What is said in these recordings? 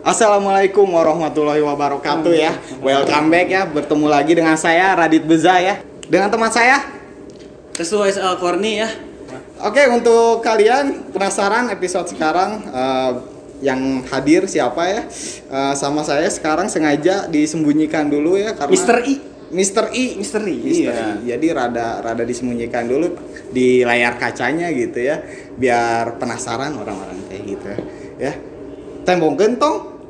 Assalamualaikum warahmatullahi wabarakatuh ya. Welcome back ya. Bertemu lagi dengan saya Radit Beza ya. Dengan teman saya Sesuai Korni ya. Oke, untuk kalian penasaran episode sekarang yang hadir siapa ya? Sama saya sekarang sengaja disembunyikan dulu ya karena Mr. I. Iya. Jadi rada disembunyikan dulu di layar kacanya gitu ya. Biar penasaran orang-orang kayak gitu ya. Tembong gentong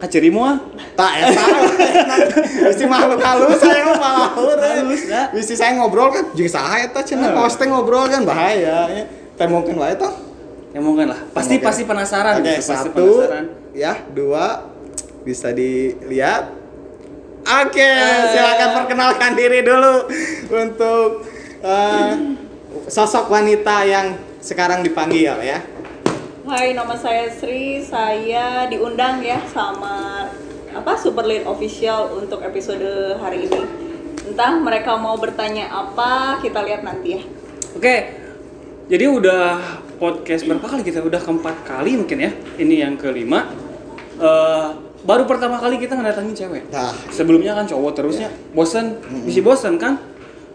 Kaciri mua. tak ya mesti makhluk halus saya mah halus ya. Mesti saya ngobrol kan jeung saha eta cenah kaos teh ngobrol kan bahaya ya. Tembongkeun wae toh. Ya mungkin lah. Pasti penasaran. Oke, gitu. Pasti satu penasaran. ya, dua bisa dilihat. Oke, silakan perkenalkan diri dulu untuk sosok wanita yang sekarang dipanggil ya. Hai, nama saya Sri. Saya diundang ya sama Super Lead Official untuk episode hari ini. Entah mereka mau bertanya apa, kita lihat nanti ya. Oke. Jadi udah podcast berapa kali kita? Udah keempat kali mungkin ya. Ini yang kelima. Baru pertama kali kita ngedatangin cewek. Nah, Sebelumnya kan cowok terusnya bosen, bisa bosen kan?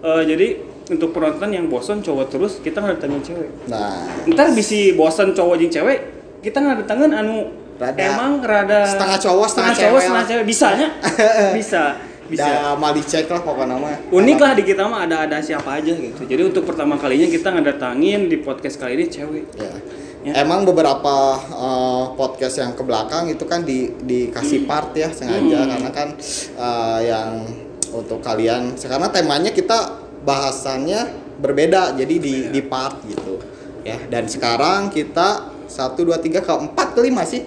Jadi untuk penonton yang bosen cowok terus, kita ngedatangin cewek. nah, Ntar bisa bosen cowok jeung cewek, kita ngedatangin emang rada setengah cowok, setengah cewek bisanya. bisa. Dah mal dicek lah pokoknya mah. Unik lah di kita mah ada siapa aja gitu. Jadi untuk pertama kalinya kita ngedatangin di podcast kali ini cewek. Ya. Ya. Emang beberapa podcast yang ke belakang itu kan dikasih part ya sengaja karena kan yang untuk kalian sekarang temanya kita bahasannya berbeda jadi di part gitu ya. Dan sekarang kita 1 2 3 ke 4 ke 5 sih.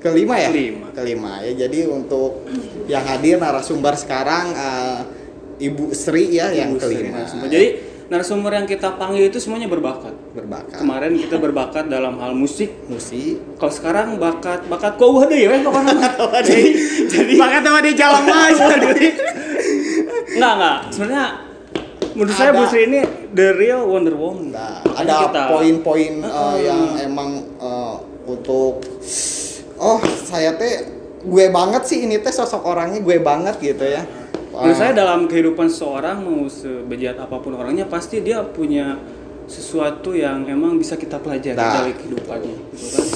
Kelima ya? Kelima ya. Jadi untuk yang hadir narasumber sekarang Ibu Sri ya yang kelima. Jadi narasumber yang kita panggil itu semuanya berbakat. Kemarin kita berbakat dalam hal musik. Kalau sekarang bakat kok ada ya pokoknya. Jadi bakat sama di jalan aja. Enggak. Sebenarnya menurut saya Bu Sri ini the real Wonder Woman. Nah, ada poin-poin yang emang untuk saya teh gue banget sih ini teh sosok orangnya gue banget gitu ya. Menurut saya dalam kehidupan seseorang mau sebejahat apapun orangnya pasti dia punya sesuatu yang emang bisa kita pelajari dari kehidupannya gitu kan.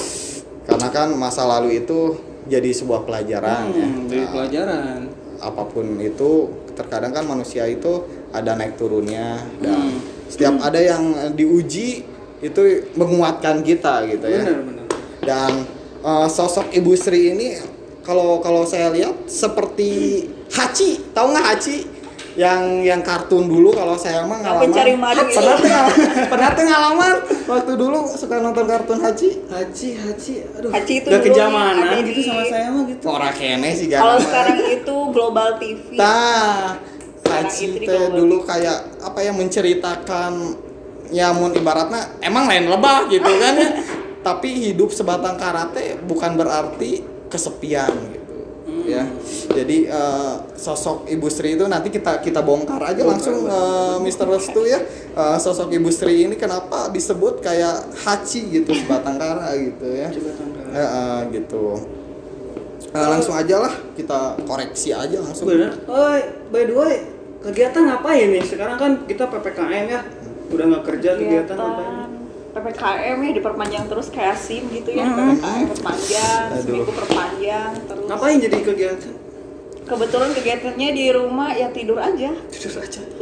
Karena kan masa lalu itu jadi sebuah pelajaran ya. Dari pelajaran. Apapun itu terkadang kan manusia itu ada naik turunnya dan setiap ada yang diuji itu menguatkan kita gitu ya. Benar. Dan sosok Ibu Sri ini kalau saya lihat seperti Hachi, tahu nggak Hachi? Yang kartun dulu kalau saya mah ngalaman. Pencari madu. Pernah tuh ngalaman waktu dulu suka nonton kartun Hachi. Aduh. Hachi itu udah dulu kejamanan ada gitu di- sama saya mah gitu. Ora kene sih Kalau sekarang itu Global TV. Hachi teh dulu kayak apa ya menceritakan ya mun ibaratnya emang lain lebah gitu kan ya. Tapi hidup sebatang karate bukan berarti kesepian gitu ya. Jadi sosok Ibu Sri itu nanti kita bongkar aja langsung Mr. Restu ya. Sosok Ibu Sri ini kenapa disebut kayak Hachi gitu sebatang kara gitu ya. Gitu. Langsung aja lah kita koreksi aja langsung. Bener. By the way, kegiatan ngapain nih? Sekarang kan kita PPKM ya. Udah nggak kerja kegiatan ngapain? PPKM ya diperpanjang terus kayak SIM gitu ya. PPKM perpanjang, seminggu perpanjang terus. Ngapain jadi kegiatan? Kebetulan kegiatannya di rumah ya tidur aja.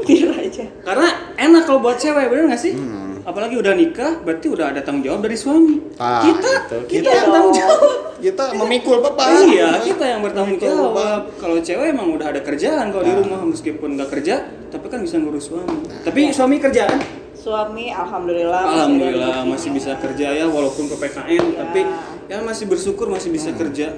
Tidur aja. Karena enak kalau buat cewek, bener nggak sih? Apalagi udah nikah, berarti udah ada tanggung jawab dari suami. Kita yang tanggung jawab. Kita memikul beban. Iya, kita yang bertanggung jawab. Kalau cewek emang udah ada kerjaan kalau di rumah meskipun nggak kerja, tapi kan bisa ngurus suami. Tapi suami kerja kan? Suami alhamdulillah masih bisa kerja ya walaupun PPKM, tapi ya masih bersyukur masih bisa kerja.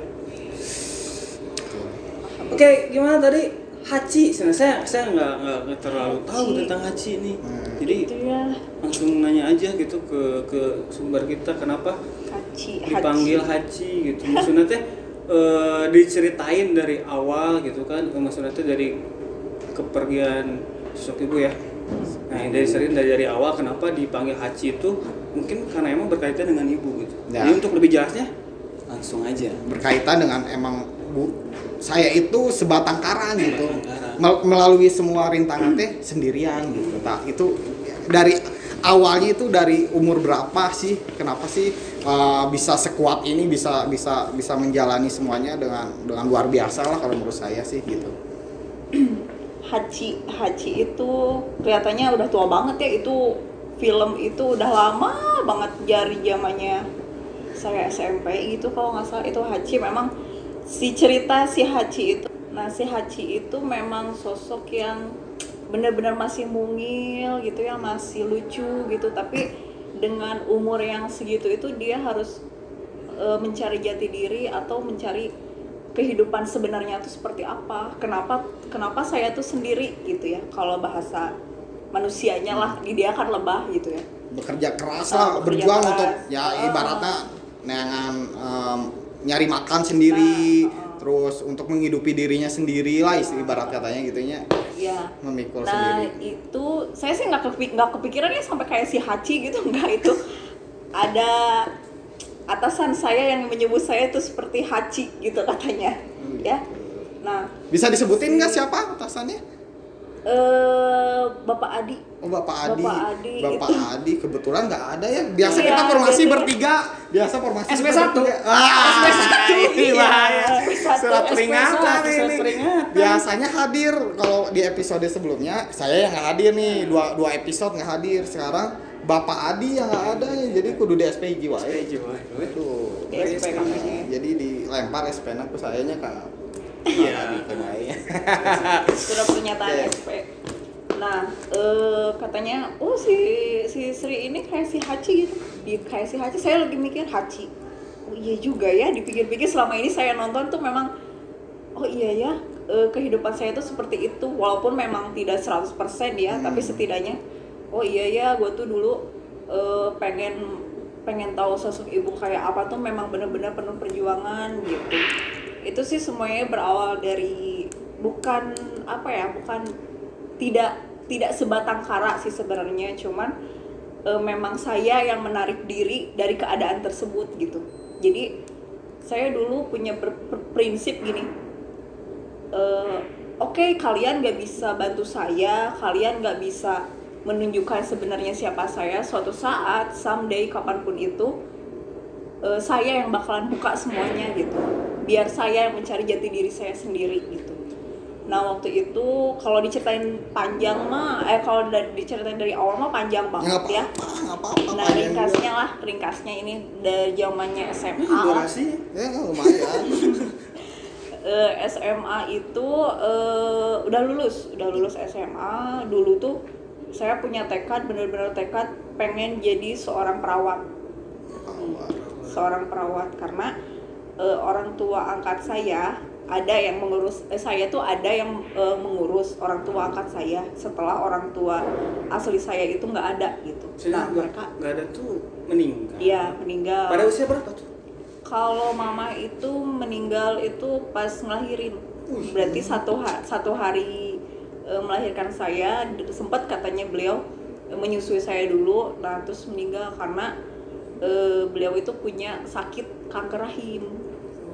Oke, gimana tadi Hachi? Saya nggak terlalu tahu tentang Hachi ini. Jadi itu ya. langsung nanya aja gitu ke sumber kita kenapa dipanggil Hachi gitu. Maksudnya teh diceritain dari awal gitu kan. Maksudnya teh dari kepergian sosok ibu ya. Nah, dari awal kenapa dipanggil Hachi itu mungkin karena emang berkaitan dengan ibu gitu. Ya. Jadi untuk lebih jelasnya langsung aja berkaitan dengan emang saya itu sebatang kara gitu. Melalui semua rintangan teh sendirian gitu. Nah, itu dari awalnya itu dari umur berapa sih? Kenapa sih bisa sekuat ini, bisa menjalani semuanya dengan luar biasa lah kalau menurut saya sih gitu. Hachi itu kelihatannya udah tua banget ya. Itu film itu udah lama banget dari zamannya saya SMP gitu kalau nggak salah. Itu Hachi memang cerita si Hachi itu. Nah, si Hachi itu memang sosok yang benar-benar masih mungil gitu ya, masih lucu gitu, tapi dengan umur yang segitu itu dia harus mencari jati diri atau mencari kehidupan sebenarnya itu seperti apa. Kenapa saya tuh sendiri gitu ya, kalau bahasa manusianya lah, dia kan lebah gitu ya, bekerja keras lah, berjuang keras, untuk ya ibaratnya nyari makan sendiri, terus untuk menghidupi dirinya sendiri lah ibarat katanya gitunya. Iya. Memikul sendiri. Nah, itu saya sih nggak kepikiran ya sampai kayak si Hachi gitu, enggak. Itu ada atasan saya yang menyebut saya itu seperti Hachi gitu katanya. Ya. Nah, bisa disebutin nggak siapa atasannya? Bapak Adi. Oh, Bapak Adi. Bapak itu. Adi kebetulan nggak ada ya. Biasa kita formasi bertiga. Biasa formasi SP1. SP1. Surat peringatan ini. Biasanya hadir kalau di episode sebelumnya saya yang nggak hadir nih. Dua episode nggak hadir. Sekarang Bapak Adi yang nggak ada ya. Jadi kudu di SPJ wae. Aduh. Jadi dilempar SP-na ke sayanya Kak. Iya. Sudah pernyataan SP. Nah, katanya, oh si Sri ini kayak si Hachi gitu. Kayak si Hachi, saya lagi mikir Hachi. Oh iya juga ya, dipikir-pikir selama ini saya nonton tuh memang, oh iya ya, kehidupan saya tuh seperti itu. Walaupun memang tidak 100% ya, tapi setidaknya, oh iya ya, gue tuh dulu pengen tahu sosok ibu kayak apa tuh memang benar-benar penuh perjuangan gitu. Itu sih semuanya berawal dari bukan tidak sebatang kara sih sebenarnya, cuman memang saya yang menarik diri dari keadaan tersebut gitu. Jadi saya dulu punya prinsip gini, oke, kalian gak bisa bantu saya, kalian gak bisa menunjukkan sebenarnya siapa saya. Suatu saat, someday, kapanpun itu, saya yang bakalan buka semuanya gitu, biar saya yang mencari jati diri saya sendiri gitu. Nah, waktu itu kalau diceritain panjang mah, kalau diceritain dari awal mah panjang banget ya. Nah, ringkasnya ini dari zamannya SMA lah. Ya lumayan. SMA itu udah lulus SMA. Dulu tuh saya punya tekad, benar-benar tekad pengen jadi seorang perawat. Seorang perawat karena orang tua angkat saya ada yang mengurus mengurus orang tua angkat saya setelah orang tua asli saya itu nggak ada gitu. Nah, mereka nggak ada tuh meninggal. Iya, meninggal. Pada usia berapa tuh? Kalau mama itu meninggal itu pas ngelahirin. Berarti satu hari melahirkan saya, sempat katanya beliau menyusui saya dulu, nah terus meninggal karena beliau itu punya sakit kanker rahim.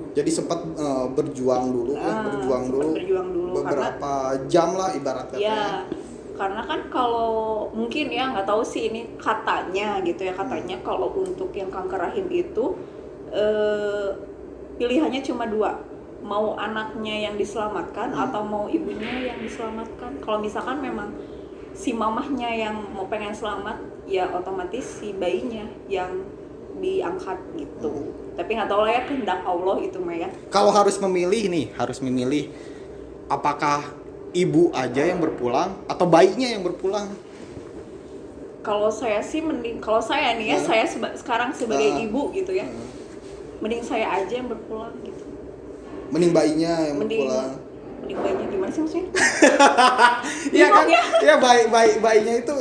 Jadi sempat berjuang dulu beberapa jam lah ibaratnya. Ya, karena kan kalau mungkin ya nggak tahu sih ini katanya gitu ya, katanya kalau untuk yang kanker rahim itu pilihannya cuma 2, mau anaknya yang diselamatkan atau mau ibunya yang diselamatkan. Kalau misalkan memang si mamahnya yang mau pengen selamat, ya otomatis si bayinya yang diangkat gitu. Tapi nggak tahu lah ya, kehendak Allah itu mah ya. Kalau harus memilih apakah ibu aja yang berpulang atau bayinya yang berpulang? Kalau saya sih kalau saya nih ya, saya sekarang sebagai ibu gitu ya, mending saya aja yang berpulang gitu. Mending bayinya yang berpulang. Mending bayinya gimana sih maksudnya? Iya kan? Ya bayinya itu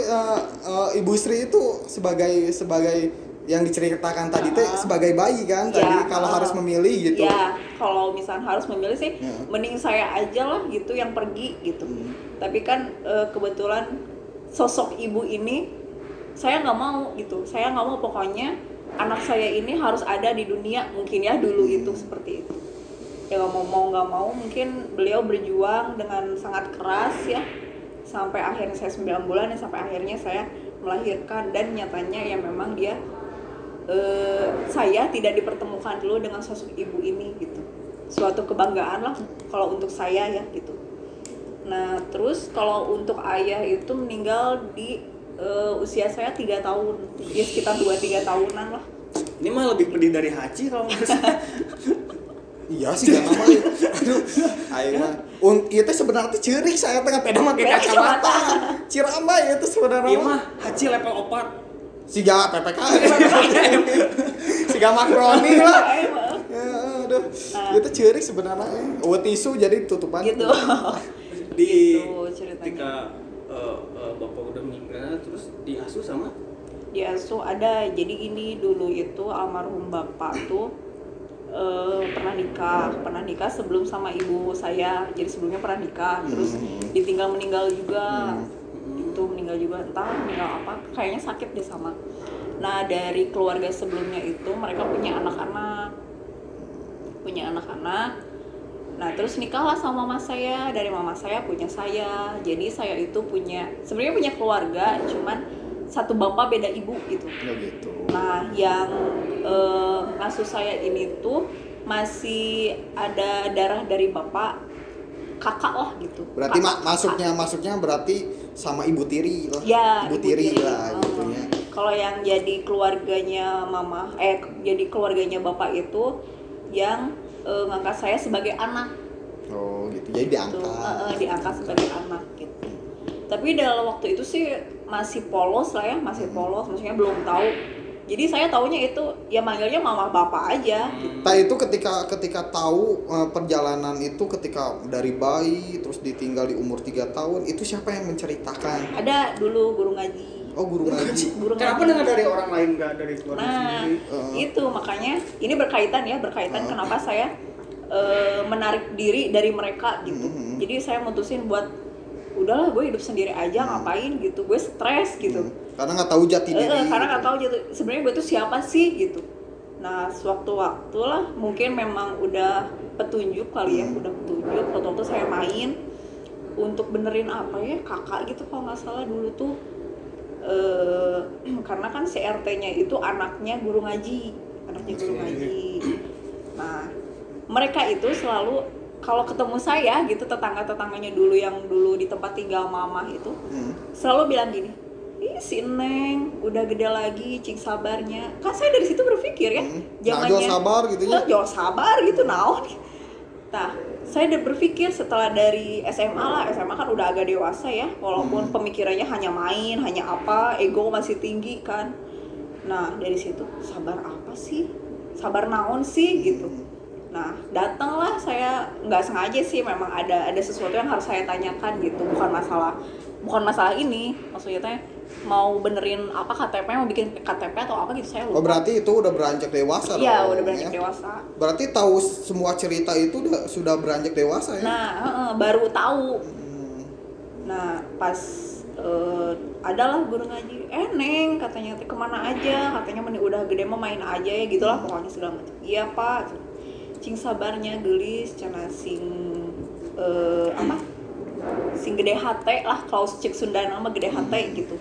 Ibu Sri itu sebagai yang diceritakan tadi teh sebagai bayi kan tadi kalau harus memilih gitu. Ya, kalau misalnya harus memilih sih mending saya aja lah gitu yang pergi gitu. Tapi kan kebetulan sosok ibu ini saya nggak mau gitu. Saya nggak mau, pokoknya anak saya ini harus ada di dunia, mungkin ya dulu itu seperti itu. Ya nggak mau mungkin beliau berjuang dengan sangat keras ya sampai akhirnya saya 9 bulan dan sampai akhirnya saya melahirkan, dan nyatanya ya memang dia saya tidak dipertemukan dulu dengan sosok ibu ini gitu. Suatu kebanggaan lah kalau untuk saya ya gitu. Nah terus kalau untuk ayah itu meninggal di usia saya 3 tahun, ya sekitar 2-3 tahunan lah. Ini mah lebih pedih dari Haji kalau menurut saya. Iya sih gak nama ya. Aduh, ayo mah. Itu sebenarnya ceurik saya tengah peda make kacamata. Ciramba ya itu sebenarnya. Iya mah Haji level 4. Siga PPKM. Siga makroni lah. Ya, aduh. Itu ceurik sebenarnya. Tisu jadi tutupan. Gitu. Di Gitu, ketika bapak udah meninggal terus diasuh sama diasuh ada. Jadi ini dulu itu almarhum bapak tuh pernah nikah sebelum sama ibu saya. Jadi sebelumnya pernah nikah, terus meninggal juga. Itu meninggal juga, entah meninggal apa, kayaknya sakit deh sama. Nah dari keluarga sebelumnya itu mereka punya anak-anak. Nah terus nikahlah sama mama saya, dari mama saya punya saya. Jadi saya itu sebenarnya punya keluarga, cuman satu bapak beda ibu gitu. Ya gitu. Nah yang ngasuh saya ini tuh masih ada darah dari bapak, kakak lah gitu. Berarti masuknya berarti sama ibu tiri lah. Ya, ibu tiri lah gitu ya. Kalau yang jadi keluarganya jadi keluarganya bapak itu yang ngangkat saya sebagai anak. Oh gitu, jadi diangkat. Diangkat sebagai anak gitu. Tapi dalam waktu itu sih masih polos lah ya, maksudnya belum tahu. Jadi saya taunya itu ya manggilnya mama bapak aja. Nah itu ketika tahu perjalanan itu, ketika dari bayi terus ditinggal di umur 3 tahun, itu siapa yang menceritakan? Ada dulu guru ngaji. Oh guru ngaji. Kenapa dengar dari orang lain nggak dari keluarga sendiri? Itu makanya ini berkaitan kenapa saya menarik diri dari mereka gitu. Jadi saya mutusin buat udahlah gue hidup sendiri aja, ngapain gitu, gue stres gitu. Karena nggak tahu jati diri. Karena nggak tahu jati sebenarnya gue tuh siapa sih gitu. Nah sewaktu-waktu lah mungkin memang udah petunjuk kali ya, waktu saya main untuk benerin apa ya kakak gitu kalau nggak salah dulu tuh. Karena kan CRT-nya itu anaknya guru ngaji. Nah mereka itu selalu kalau ketemu saya gitu, tetangga-tetangganya dulu yang dulu di tempat tinggal mama itu selalu bilang gini, ih si Neng udah gede lagi, cing sabarnya. Kan saya dari situ berpikir ya, jual sabar gitu ya. Jual sabar gitu naon. Nah saya udah berpikir setelah dari SMA kan udah agak dewasa ya, walaupun pemikirannya hanya main, hanya apa, ego masih tinggi kan. Nah dari situ sabar apa sih, sabar naon sih gitu. Nah datanglah saya, nggak sengaja sih, memang ada sesuatu yang harus saya tanyakan gitu, bukan masalah ini, maksudnya teh mau benerin apa KTP, mau bikin KTP atau apa gitu, saya lupa. Oh berarti itu udah beranjak dewasa dong? Iya udah beranjak dewasa. Berarti tahu semua cerita itu sudah beranjak dewasa ya? Nah baru tahu. Nah pas adalah guru ngaji, Neng katanya kemana aja, katanya udah gede mah main aja ya gitulah pokoknya segala macam. Iya pak, cing sabarnya gelis cenah sing sing gede hate lah, kalau cek Sundana mah gede hate gitu.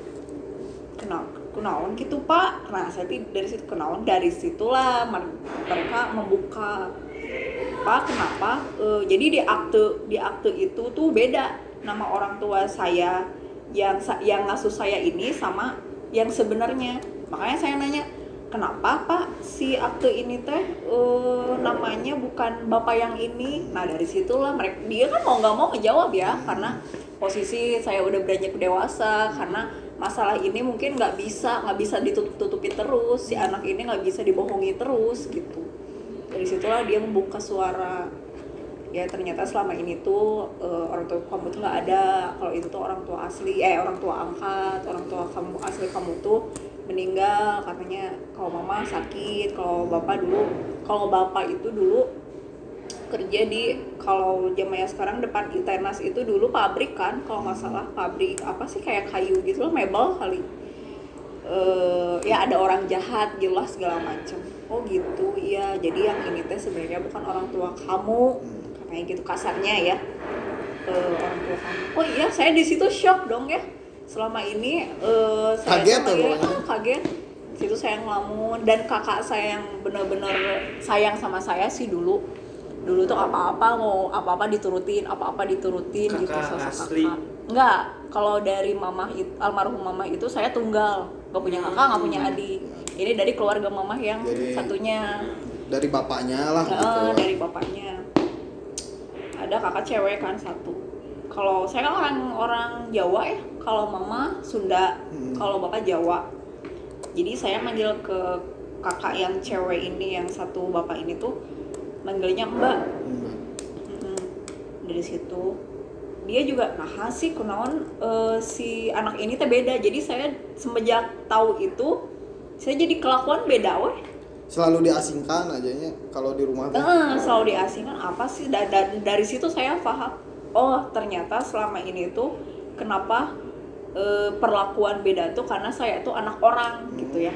Kenaon gitu pak. Nah saya dari situ kenaon, dari situlah mereka membuka, pak kenapa jadi di akte itu tuh beda nama orang tua saya yang ngasuh saya ini sama yang sebenarnya. Makanya saya nanya, kenapa pak si akte ini teh namanya bukan bapak yang ini. Nah dari situlah dia kan mau nggak mau ngejawab ya, karena posisi saya udah beranjak dewasa, karena masalah ini mungkin nggak bisa ditutup-tutupi terus, si anak ini nggak bisa dibohongi terus gitu. Dari situlah dia membuka suara, ya ternyata selama ini tuh orang tua kamu tuh nggak ada, kalau itu tuh orang tua asli, orang tua angkat, orang tua kamu asli kamu tuh meninggal, katanya kalau mama sakit, kalau bapak itu dulu kerja di, kalau zamannya sekarang depan Itenas itu dulu pabrik kan, kalau nggak salah pabrik apa sih kayak kayu gitu loh, mebel kali. ya ada orang jahat gitu lah segala macem. Oh gitu, iya. Jadi yang ini teh sebenarnya bukan orang tua kamu, kayak gitu kasarnya ya. Orang tua kamu. Oh iya, saya di situ shock dong ya. Selama ini saya kaget kaget. Situ saya ngelamun, dan kakak saya yang benar-benar sayang sama saya sih dulu tuh apa-apa diturutin Kakak gitu sosok asli. kakak. Enggak, kalau dari almarhum mama itu saya tunggal, nggak punya kakak, nggak punya adik. Ini dari keluarga mama yang satunya. Dari bapaknya lah gitu. Dari bapaknya. Ada kakak cewek kan satu. Kalau saya kan orang Jawa ya, kalau mama Sunda, kalau bapak Jawa. Jadi saya manggil ke kakak yang cewek ini, yang satu bapak ini tuh manggilnya Mbak. Dari situ dia juga nah sih kunaon si anak ini teh beda. Jadi saya semenjak tahu itu saya jadi kelakuan beda weh. Selalu diasingkan ajanya kalau di rumah tuh. Selalu diasingkan apa sih? Dari situ saya paham. Oh ternyata selama ini tuh kenapa perlakuan beda tuh karena saya tuh anak orang gitu ya.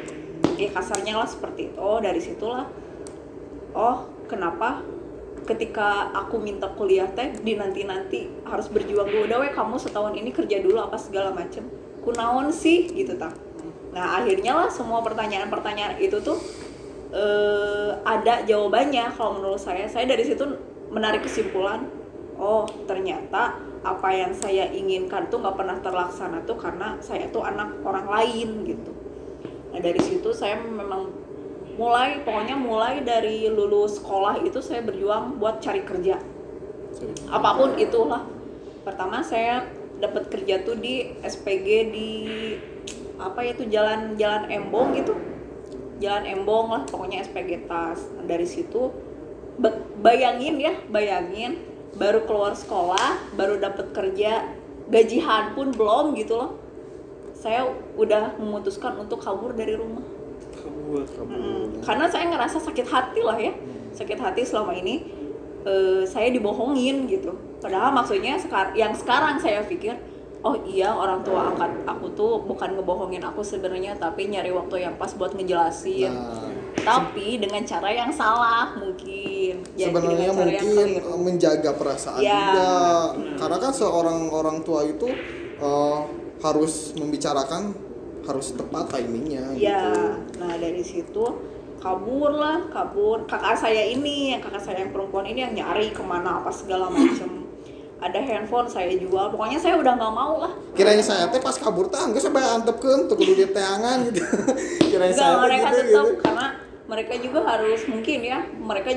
Ya kasarnya lah seperti itu. Oh dari situlah. Oh kenapa ketika aku minta kuliah teh di nanti harus berjuang dulu. Udah weh kamu setahun ini kerja dulu apa segala macem. Kunaon sih gitu tak. Nah akhirnya lah semua pertanyaan itu tuh ada jawabannya kalau menurut saya. Saya dari situ menarik kesimpulan. Oh ternyata apa yang saya inginkan tuh nggak pernah terlaksana tuh karena saya tuh anak orang lain gitu. Nah dari situ saya memang mulai dari lulus sekolah itu saya berjuang buat cari kerja apapun itulah. Pertama saya dapat kerja tuh di SPG di apa itu jalan Embong gitu, jalan Embong lah pokoknya SPG tas. Nah, dari situ bayangin baru keluar sekolah, baru dapat kerja, gajian pun belum gitu loh. Saya udah memutuskan untuk kabur dari rumah. Karena saya ngerasa sakit hati lah ya. Sakit hati selama ini saya dibohongin gitu. Padahal maksudnya sekarang saya pikir, oh iya orang tua angkat aku tuh bukan ngebohongin aku sebenarnya, tapi nyari waktu yang pas buat ngejelasin. Tapi dengan cara yang salah mungkin. Sebenarnya mungkin menjaga perasaan juga. Karena kan seorang orang tua itu harus membicarakan, harus tepat timingnya. Ya, gitu. nah dari situ kabur. Kakak saya yang perempuan ini yang nyari kemana apa segala macem. Ada handphone saya jual, pokoknya saya udah nggak mau lah. Kiranya saya teh pas kabur teh anggeus sampai antepkeun tuh kudu diteangan gitu. Kiranya saya mereka gitu, tetap gitu. Karena mereka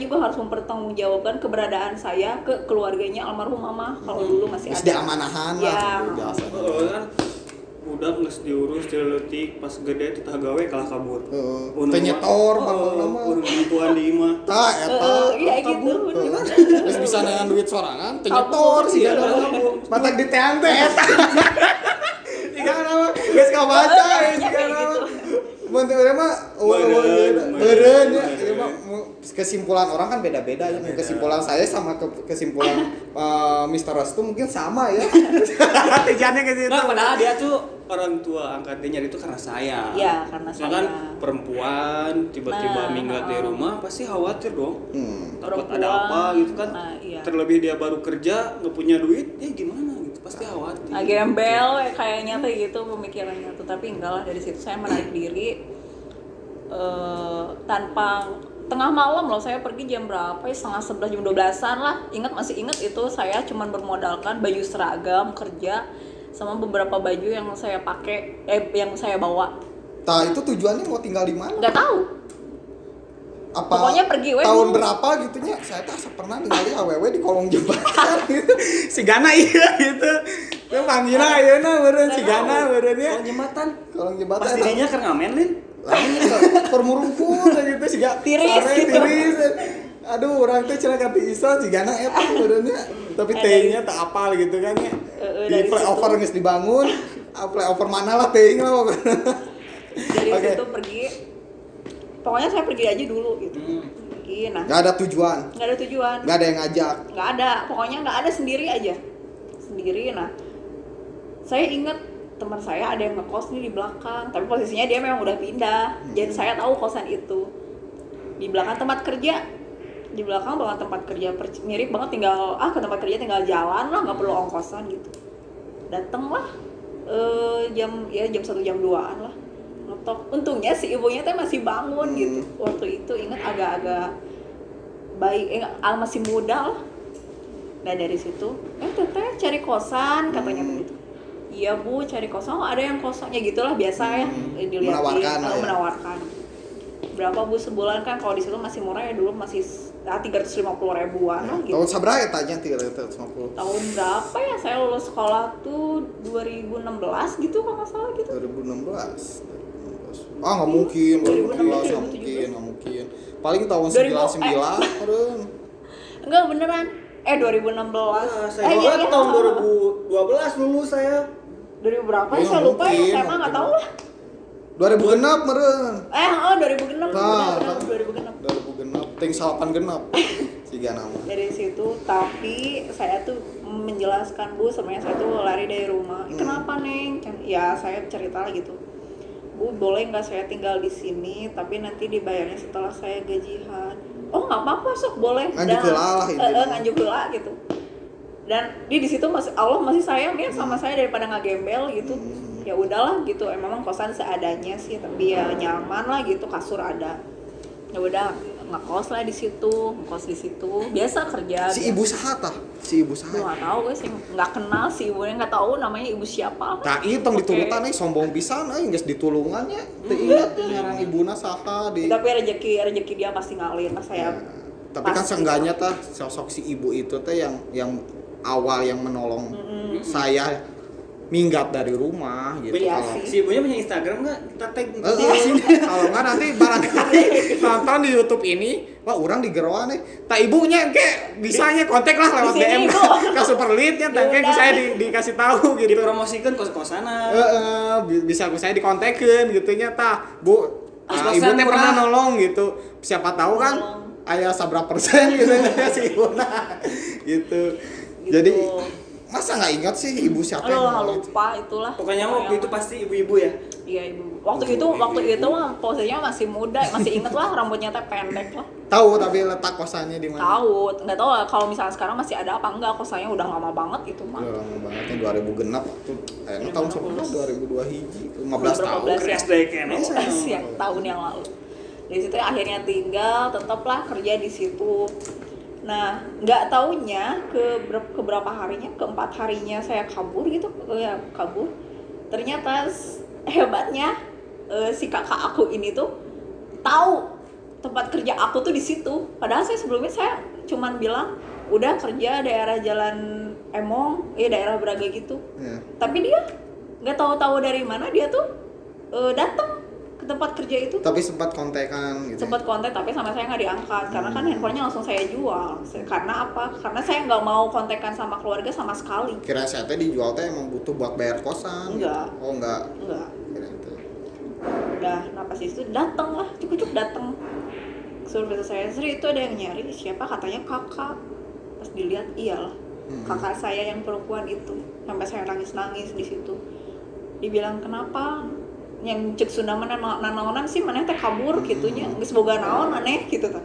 juga harus mempertanggungjawabkan keberadaan saya ke keluarganya almarhum mama kalau dulu masih ada. ada Diamanahan ya. lah biasa. Kan budak geus diurus leutik pas gede teh gawe kalah kabur. Teh nyetor nama. Tuan di imah. Tah eta. Iya gitu. Terus bisa dengan duit sorangan teh nyetor sih ada. Matak diteang teh eta. Tiga nama geus kabaca tiga nama. Mun teh mah beureun ya. Kesimpulan orang kan beda-beda ya. Kesimpulan saya sama kesimpulan Mr. Restu mungkin sama ya. Tujuannya ke situ. Nah, padahal dia tuh orang tua angkatnya nyari itu karena saya. Iya, karena saya. Kan perempuan tiba-tiba minggat di rumah pasti khawatir dong. Takut ada apa gitu kan. Iya. Terlebih dia baru kerja, nggak punya duit, ya gimana gitu. Pasti khawatir. Gembel kayaknya tuh gitu pemikirannya tuh, tapi enggak lah. Dari situ saya menarik diri tanpa tengah malam loh. Saya pergi jam berapa ya, 10:30 jam 12-an lah. Masih ingat itu saya cuman bermodalkan baju seragam kerja sama beberapa baju yang saya pakai yang saya bawa. Tah itu tujuannya mau tinggal di mana? Nggak tahu. Apa pokoknya pergi tahun berapa gitunya? Saya tak pernah ningali awewe di kolong jembatan gitu. Si Gana iya gitu. Teu panggilna ayeuna beureun si Gana beureun ya. Kolong jembatan. Pas dirinya keur ngamen lin. Lain permurungkul gitu si Gana. Tiris. Aduh, orang teh cenah ka pisan si Gana eta beureun ya. Tapi teh-nya tak apal gitu kan ya. Di flyover geus dibangun. Flyover mana lah teh lah. Dari situ pergi. Pokoknya saya pergi aja dulu gitu. Pergi, nah. Gak ada tujuan. Gak ada yang ngajak. Gak ada, pokoknya gak ada, sendiri aja. Sendiri, nah. Saya ingat teman saya ada yang ngekos nih di belakang, tapi posisinya dia memang udah pindah. Jadi saya tahu kosan itu di belakang tempat kerja, di belakang banget tempat kerja, mirip banget, tinggal ke tempat kerja tinggal jalan lah, nggak perlu ongkosan gitu. Dateng lah jam 1 jam 2-an lah, ngetok. Untungnya si ibunya teh masih bangun gitu. Waktu itu ingat agak-agak baik, masih muda lah. Nah dari situ, teteh cari kosan katanya begitu. Iya bu, cari kosan, ada yang kosongnya gitulah, biasa ya dilihatin, menawarkan. Berapa bu sebulan kan, kalau di situ masih murah ya, dulu masih 350 ribuan lah gitu. Tahun seberapa ya tanya 350? Tahun berapa ya, saya lulus sekolah tuh 2016 gitu kalau nggak salah gitu. 2016. Nggak mungkin, 2016 nggak mungkin. Paling tahun 99, Ren. Enggak beneran. 2016. Saya tahun 2012 lulus saya. 2000 berapa ya? Saya lupa ya, saya mah nggak tahu lah. 2000 genap meren. 2000 genap. 2000 genap. Ting 8 genap. Tiga nama. Dari situ, tapi saya tuh menjelaskan bu, sebenarnya saya tuh lari dari rumah. Kenapa neng? Ya saya cerita lah gitu. Bu, boleh nggak saya tinggal di sini, tapi nanti dibayarnya setelah saya gajian. Oh nggak apa-apa, sok boleh. Nganjuk lah nganjuk lah gitu. Dan di situ Allah masih sayang ya sama saya daripada ngegembel gitu. Ya udahlah gitu, memang kosan seadanya sih, tapi ya nyaman lah gitu, kasur ada. Ya udah ngekos lah di situ, ngekos di situ, biasa kerja. Si ibu saha tah? Si ibu saha? Nggak tahu gue sih, nggak kenal si ibunya, nggak tahu namanya ibu siapa. Nah itu diturutan sombong pisan, geus ditulungannya. Teu ingat ngaran ibuna saha di. Tapi rezeki dia pasti ngalir pas saya. Tapi kan seenggaknya tah sosok si ibu itu teh yang awal yang menolong saya minggat dari rumah gitu. Si ibunya punya Instagram nggak? Kita tag di sini. Kalau nggak nanti barangkali nonton di YouTube ini, wah orang digeroan nih. Tak ibunya kayak bisanya kontak lah lewat DM ke Superlead-nya, dan kayak saya dikasih tahu gitu. Dipromosikan kos-kosanan. Bisa saya dikontekin gitunya tah. Bu, ibu teh pernah nolong gitu. Siapa tahu kan aya saberapa persen gitu si ibu gitu. Jadi masa nggak ingat sih ibu siapa yang lupa itulah. Pokoknya waktu itu pasti ibu-ibu ya. Iya ibu. Waktu itu posisinya masih muda, masih inget lah, rambutnya teh pendek lah. Tahu tapi letak kosannya di mana? Tahu, nggak tahu lah kalau misalnya sekarang masih ada apa enggak, kosannya udah lama banget itu mah. Udah lama banget nih 2000 genap waktu tahun sebelumnya 2002 hiji 15 tahun. SD kayaknya. Ya, tahun yang lalu. Di situ akhirnya tinggal, tetaplah kerja di situ. Nah, nggak taunya ke berapa harinya, keempat harinya saya kabur gitu, kabur. Ternyata hebatnya si kakak aku ini tuh tahu tempat kerja aku tuh di situ. Padahal saya sebelumnya saya cuman bilang udah kerja daerah Jalan Emong, daerah Braga gitu. Yeah. Tapi dia nggak tahu dari mana dia tuh datang ke tempat kerja itu. Tapi sempat kontekan gitu. Sempat kontak tapi sama saya nggak diangkat karena kan handphonenya langsung saya jual. Karena apa? Karena saya nggak mau kontekan sama keluarga sama sekali. Kira saya teh dijual teh emang butuh buat bayar kosan. Enggak. Oh enggak. Kira itu. Udah, pas itu datang lah, cukup datang. Suruh saya, Sri itu ada yang nyari, siapa? Katanya kakak. Pas dilihat iyalah. Kakak saya yang perempuan itu. Sampai saya nangis-nangis di situ. Dibilang kenapa? Yang cek Sunda mana nanaonan sih mana teh kabur gitunya, geus boga naon aneh gitu tah.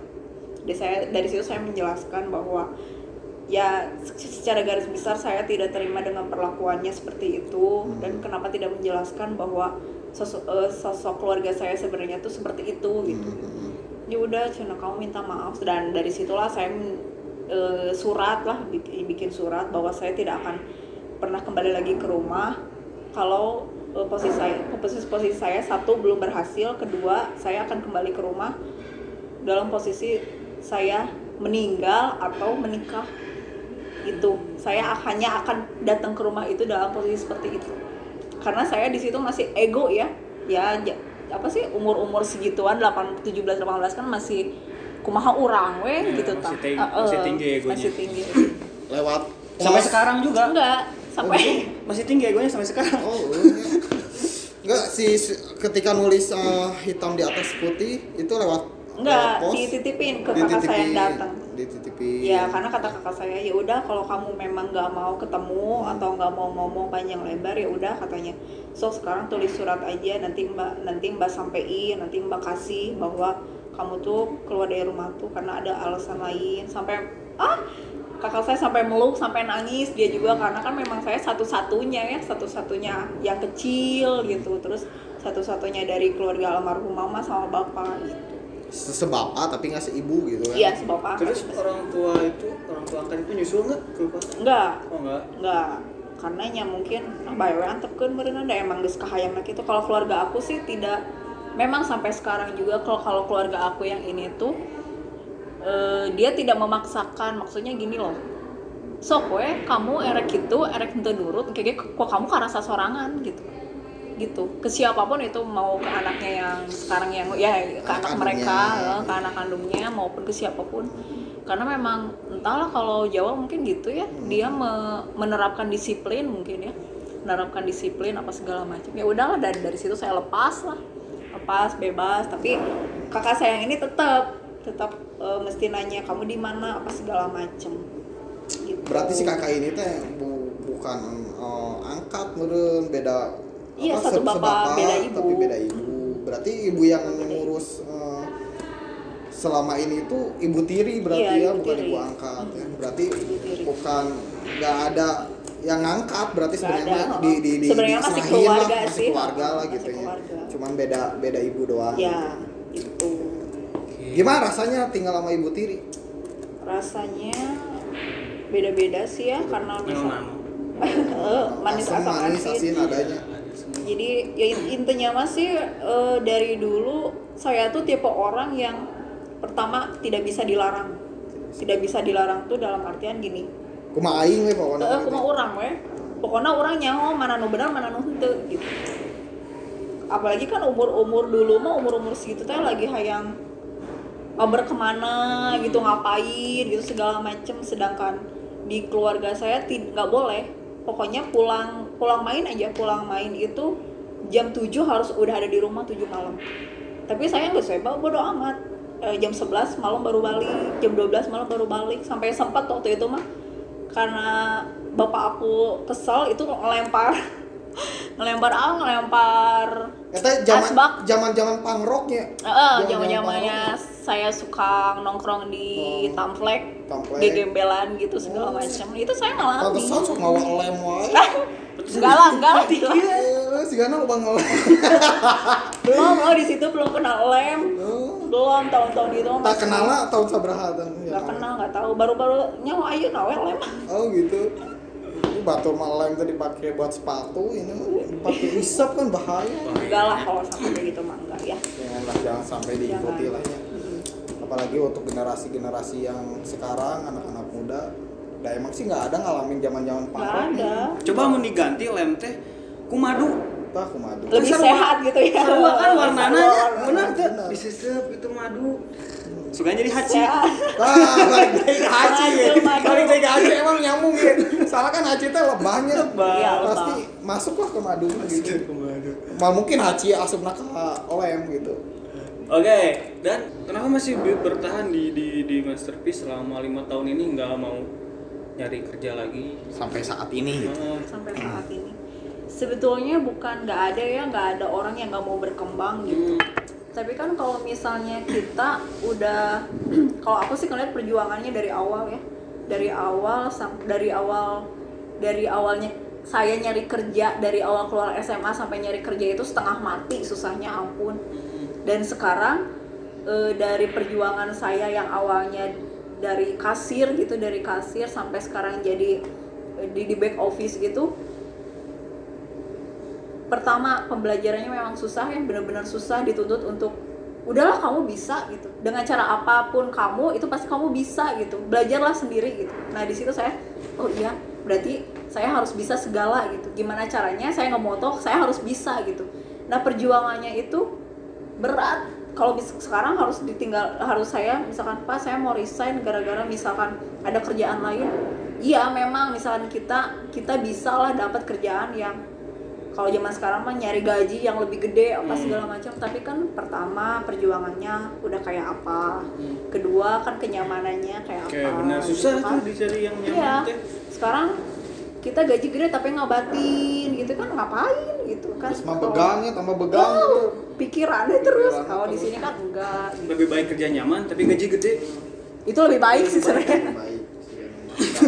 Dari situ saya menjelaskan bahwa ya secara garis besar saya tidak terima dengan perlakuannya seperti itu, dan kenapa tidak menjelaskan bahwa sosok keluarga saya sebenarnya tuh seperti itu gitu. Ya udah, cina kamu minta maaf, dan dari situlah saya surat lah, bikin surat bahwa saya tidak akan pernah kembali lagi ke rumah kalau posisi saya satu belum berhasil, kedua saya akan kembali ke rumah dalam posisi saya meninggal atau menikah. Itu saya hanya akan datang ke rumah itu dalam posisi seperti itu, karena saya di situ masih ego ya apa sih, umur segituan 17-18 kan masih kumaha urang gitu masih tinggi egonya. Masih tinggi. Lewat sampai sekarang juga enggak sampai masih tinggi egonya sampai sekarang. Enggak sih, ketika nulis hitam di atas putih itu lewat Enggak, pos, dititipin ke kakak saya yang datang. dititipin. Ya karena kata kakak saya ya udah kalau kamu memang nggak mau ketemu atau nggak mau ngomong panjang lebar ya udah katanya. So sekarang tulis surat aja nanti mbak sampein, nanti mbak kasih bahwa kamu tuh keluar dari rumah tuh karena ada alasan lain. Sampai kakak saya sampai meluk, sampai nangis dia juga karena kan memang saya satu-satunya yang kecil gitu, terus satu-satunya dari keluarga almarhum mama sama bapak gitu. Sebapak tapi nggak seibu gitu kan. Iya, sebapak. Terus orang tua angkat itu nyusul nggak ke pas? Enggak. Oh Enggak. Karena nya mungkin bae antepkeun meureun da emang geus kahayangna kitu. Kalau keluarga aku sih tidak, memang sampai sekarang juga kalau keluarga aku yang ini tuh dia tidak memaksakan, maksudnya gini loh. Sok we kamu erek gitu, erek henteu nurut, kayak kok kamu karasa sorangan gitu. Ke siapapun itu, mau ke anaknya yang sekarang yang ya ke anak mereka, ke anak kandungnya maupun ke siapapun. Karena memang entahlah kalau Jawa mungkin gitu ya, dia menerapkan disiplin mungkin ya. Menerapkan disiplin apa segala macam. Ya udahlah dari situ saya lepas bebas, tapi kakak saya yang ini tetap mesti nanya kamu di mana apa segala macem gitu. Berarti si kakak ini teh bukan angkat meureun, beda. Iya, satu bapak beda ibu. Tapi beda ibu. Berarti ibu yang ngurus selama ini itu ibu tiri berarti ya, bukan ibu angkat ya. Berarti bukan, nggak ada yang ngangkat, berarti sebenarnya sebenarnya masih keluarga lah, sih. masih keluarga lah gitu ya. Cuman beda ibu doang. Ya, itu. Gimana rasanya tinggal sama ibu tiri? Rasanya beda-beda sih ya, karena misalnya manis asam asin adanya. Jadi ya intinya masih dari dulu saya tuh tipe orang yang pertama tidak bisa dilarang tuh dalam artian gini. Kumaha aing we pokona. Kumaha urang we. Pokoknya orang nyaho mana nu benar mana nu henteu gitu. Apalagi kan umur dulu mah umur segitu teh lagi hayang berkemana gitu, ngapain gitu segala macem, sedangkan di keluarga saya nggak boleh. Pokoknya pulang main itu jam 7 harus udah ada di rumah 7 malam. Tapi saya nggak suka, bodo amat. Jam 11 malam baru balik, jam 12 malam baru balik. Sampai sempat waktu itu mah karena bapak aku kesel itu ngelempar Eta zaman pangroknya. Zaman-zamannya saya suka nongkrong di Tamplek. Di gembelan gitu segala macam. Itu saya ngalamin. Pantesan sok ngawa lem wae. Enggak lah. Sigana lubang lem. Belum di situ belum kenal lem. Belum tahun-tahun itu tak kenal lah tahun sabaraha teh. Enggak kenal, enggak tahu. Baru-baru nyawa ayeuna nawe lem. Oh gitu. Ini batur mah lem teh dipakai buat sepatu, ini dipakai isap kan bahaya. Enggak lah kalau sampai kayak gitu mah enggak ya. Jangan sampai diikuti lah ya. Apalagi untuk generasi yang sekarang anak-anak muda, udah emang sih nggak ada ngalamin zaman-zaman Nggak ada. Coba mau diganti lem teh ku madu. Tah ku madu. Lebih sehat gitu ya. Sarua kan warnana nya bener teh disesep itu madu. Suka jadi haci. Balik dari haci ya. Balik dari haci emang nyambung ya. Soalnya kan haci teh lebahnya. Pasti masuk lah ke madu gitu. Mungkin haci asupna ka lem gitu. Oke, dan kenapa masih bertahan di Masterpiece selama 5 tahun ini, nggak mau nyari kerja lagi sampai saat ini gitu. Sampai saat ini sebetulnya bukan nggak ada orang yang nggak mau berkembang gitu. Tapi kan kalau misalnya kita udah kalau aku sih ngeliat perjuangannya dari awal ya, dari awalnya saya nyari kerja, dari awal keluar SMA sampai nyari kerja itu setengah mati susahnya ampun. Dan sekarang dari perjuangan saya yang awalnya dari kasir sampai sekarang jadi di back office gitu. Pertama pembelajarannya memang susah ya, benar-benar susah, dituntut untuk udahlah kamu bisa gitu. Dengan cara apapun kamu itu pasti kamu bisa gitu. Belajarlah sendiri gitu. Nah, di situ saya oh iya, berarti saya harus bisa segala gitu. Gimana caranya saya ngemoto saya harus bisa gitu. Nah, perjuangannya itu berat. Kalau sekarang harus saya misalkan Pak saya mau resign gara-gara misalkan ada kerjaan lain. Iya, memang misalkan kita bisa lah dapat kerjaan yang Kalau zaman sekarang mah nyari gaji yang lebih gede apa segala macam, tapi kan pertama perjuangannya udah kayak apa, kedua kan kenyamanannya kayak apa. Benar, susah gitu kan. tuh dicari yang nyaman Iya. teh. Sekarang kita gaji gede tapi ngabatin gitu kan, ngapain gitu kan. Terus mah begangnya tambah begang Oh, gitu. pikirannya terus. Pikirannya Kalau di terus. sini kan enggak gitu. Lebih baik kerja nyaman tapi gaji gede. Itu lebih baik sih sebenarnya. Baik.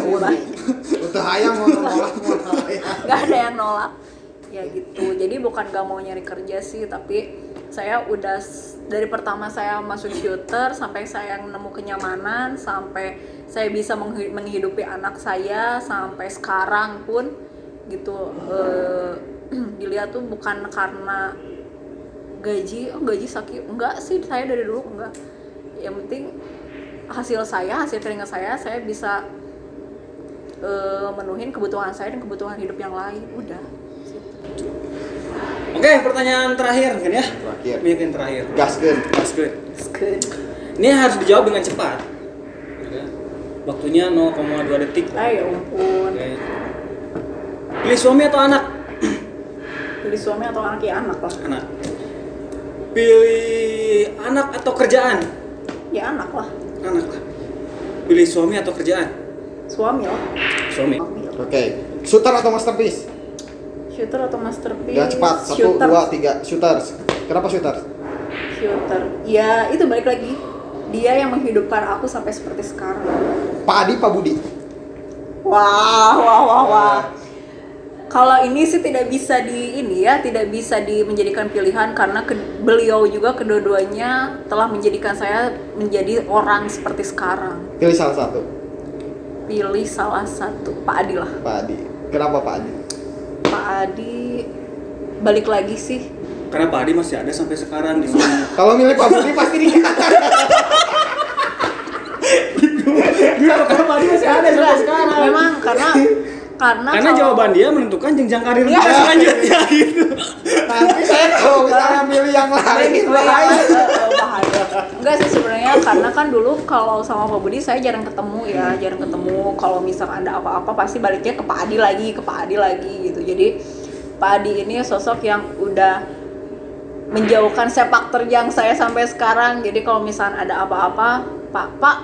Lebih baik. Untuk hayang mau nolak mau hayang. Nggak ada yang nolak ya gitu. Jadi bukan gak mau nyari kerja sih, tapi saya udah dari pertama saya masuk shooter sampai saya nemu kenyamanan, sampai saya bisa menghidupi anak saya sampai sekarang pun gitu, dilihat tuh bukan karena gaji, gaji sakit, enggak sih, saya dari dulu enggak. Yang penting hasil keringat saya bisa menuhin kebutuhan saya dan kebutuhan hidup yang lain, udah. Oke, pertanyaan terakhir kan ya? Terakhir. Mungkin terakhir. Gaskeun. Gaskeun. Good. Ini harus dijawab dengan cepat. Waktunya 0,2 detik. Ya ampun. Oke. Pilih suami atau anak? Pilih suami atau anak? Ya anak lah. Anak. Pilih anak atau kerjaan? Ya anak lah. Anak lah. Pilih suami atau kerjaan? Suami lah. Suami. Oke. Shooter atau masterpiece? Shooter atau masterpiece? Ya cepat. 1, Shooter. 2, 3. Shooters. Kenapa shooter? Shooter. Ya itu balik lagi. Dia yang menghidupkan aku sampai seperti sekarang. Pak Adi, Pak Budi. Wah. Kalau ini sih tidak bisa tidak bisa menjadikan pilihan karena beliau juga kedua-duanya telah menjadikan saya menjadi orang seperti sekarang. Pilih salah satu. Pilih salah satu, Pak Adi lah. Pak Adi. Kenapa Pak Adi? Pak Adi balik lagi sih. Karena Pak Adi masih ada sampai sekarang di sini. Kalau milih Pak Budi pasti dikatakan. Karena Pak Adi masih ada sampai sekarang. Memang karena Karena kalau- jawaban dia menentukan jenjang karir Iya. kita selanjutnya gitu. Nanti saya kalau misalnya milih yang lain bahaya. Bahaya. Enggak sih sebenarnya, karena kan dulu kalau sama Pak Budi saya jarang ketemu. Kalau misalkan ada apa-apa pasti baliknya ke Pak Adi lagi gitu. Jadi Pak Adi ini sosok yang udah menjauhkan sepak terjang saya sampai sekarang. Jadi kalau misalkan ada apa-apa, Pak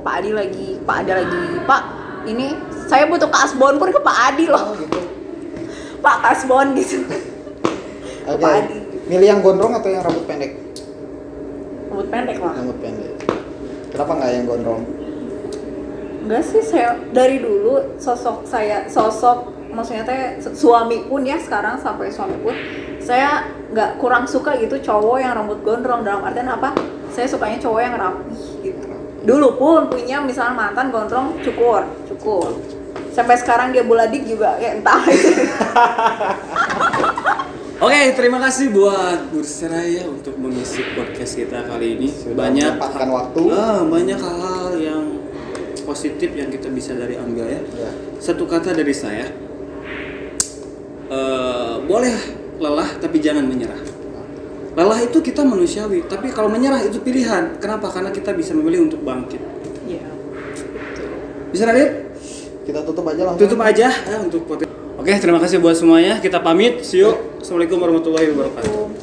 Adi lagi, Pak ini saya butuh kasbon pun ke Pak Adi loh. Gitu. Pak kasbon gitu. Oke. Pak Adi. Milih yang gondrong atau yang rambut pendek? Rambut pendek lah. Rambut pendek. Kenapa nggak yang gondrong? Enggak sih, saya dari dulu sosok maksudnya teh suami pun ya, sekarang sampai suami pun saya nggak kurang suka gitu cowok yang rambut gondrong. Dalam artian apa? Saya sukanya cowok yang rapi gitu. Dulu pun punya misalnya mantan gondrong cukur. Sampai sekarang dia buladik juga, ya entah. Oke, terima kasih buat Burseraya untuk mengisi podcast kita kali ini. Sudah menyempatkan waktu. Banyak hal-hal yang positif yang kita bisa ambil ya. Ya. Satu kata dari saya, boleh lelah tapi jangan menyerah. Lelah itu kita manusiawi, tapi kalau menyerah itu pilihan. Kenapa? Karena kita bisa memilih untuk bangkit. Iya. Bisa Radit? Kita tutup aja langsung. Tutup aja ya untuk podcast. Oke, terima kasih buat semuanya. Kita pamit. See you. Assalamualaikum warahmatullahi wabarakatuh.